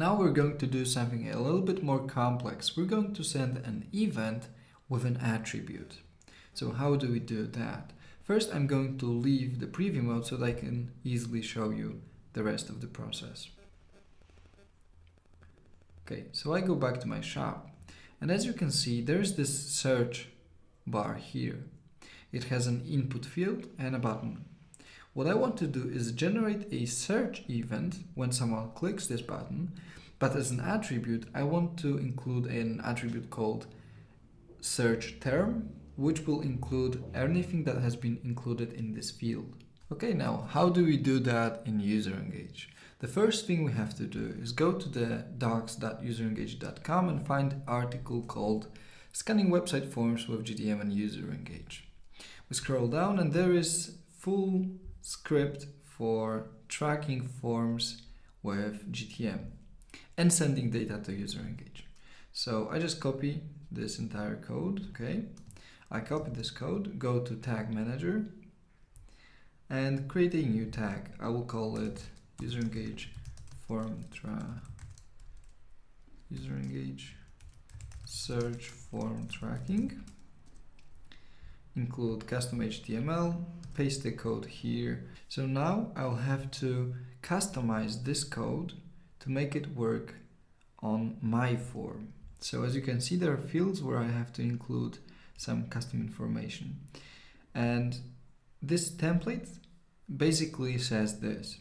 Now we're going to do something a little bit more complex. We're going to send an event with an attribute. So how do we do that? First, I'm going to leave the preview mode so that I can easily show you the rest of the process. Okay, so I go back to my shop, and as you can see, there's this search bar here. It has an input field and a button. What I want to do is generate a search event when someone clicks this button, but as an attribute, I want to include an attribute called search term, which will include anything that has been included in this field. Okay, now how do we do that in UserEngage? The first thing we have to do is go to the docs.userengage.com and find an article called Scanning Website Forms with GTM and UserEngage. We scroll down and there is full script for tracking forms with GTM and sending data to UserEngage. So I just copy this entire code, okay? I copy this code, go to Tag Manager and create a new tag. I will call it UserEngage UserEngage search form tracking. Include custom HTML, paste the code here. So now I'll have to customize this code to make it work on my form. So as you can see, there are fields where I have to include some custom information. And this template basically says this.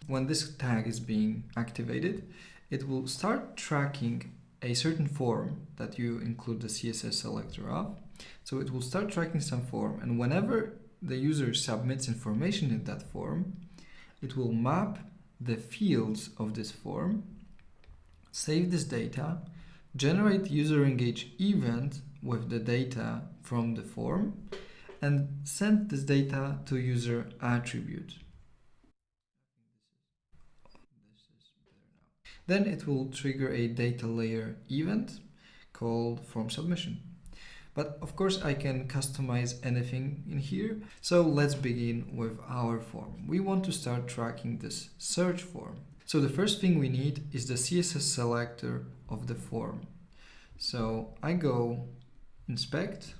When this tag is being activated, it will start tracking a certain form that you include the CSS selector of. So it will start tracking some form, and whenever the user submits information in that form, it will map the fields of this form, save this data, generate UserEngage event with the data from the form, and send this data to user attribute. Then it will trigger a data layer event called form submission. But of course I can customize anything in here. So let's begin with our form. We want to start tracking this search form. So the first thing we need is the CSS selector of the form. So I go inspect,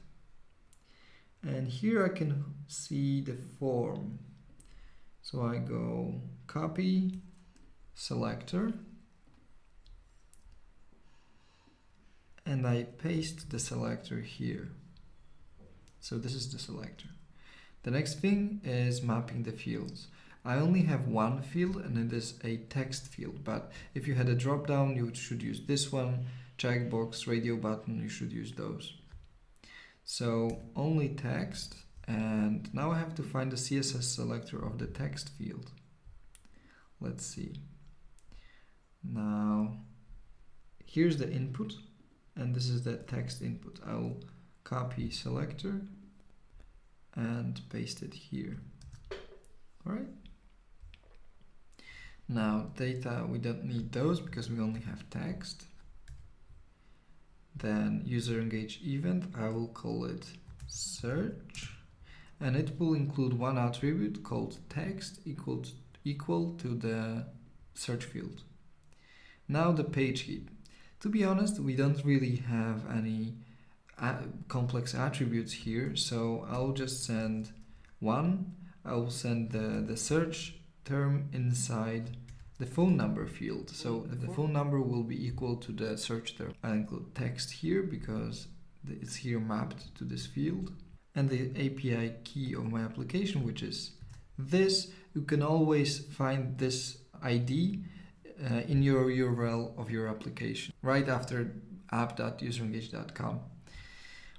and here I can see the form. So I go copy selector, and I paste the selector here. So this is the selector. The next thing is mapping the fields. I only have one field, and it is a text field, but if you had a drop down, you should use this one, checkbox, radio button, you should use those. So only text, and now I have to find the CSS selector of the text field. Let's see. Now here's the input, and this is the text input. I will copy selector and paste it here. All right. Now data, we don't need those because we only have text. Then UserEngage event, I will call it search, and it will include one attribute called text equal to the search field. Now the page heap. To be honest, we don't really have any complex attributes here, so I'll just send one. I'll send the search term inside the phone number field, so the phone number will be equal to the search term. I include text here because it's here mapped to this field, and the API key of my application, which is this. You can always find this ID in your URL of your application right after app.userengage.com.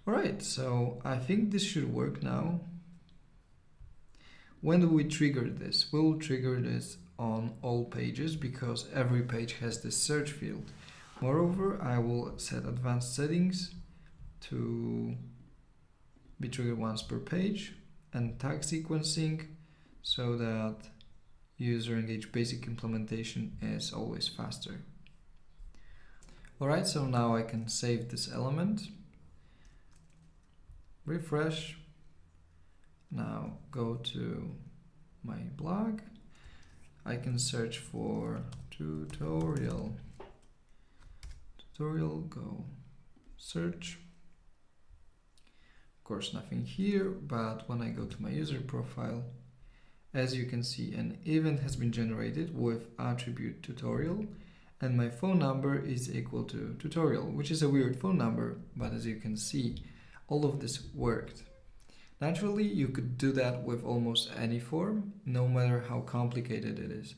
Alright, so I think this should work now. When do we trigger this? We'll trigger this on all pages because every page has this search field. Moreover, I will set advanced settings to be triggered once per page, and tag sequencing so that UserEngage basic implementation is always faster. Alright, so now I can save this element, refresh. Now go to my blog. I can search for tutorial tutorial, go search. Of course, nothing here, but when I go to my user profile, as you can see, an event has been generated with attribute tutorial, and my phone number is equal to tutorial, which is a weird phone number, but as you can see, all of this worked. Naturally, you could do that with almost any form, no matter how complicated it is.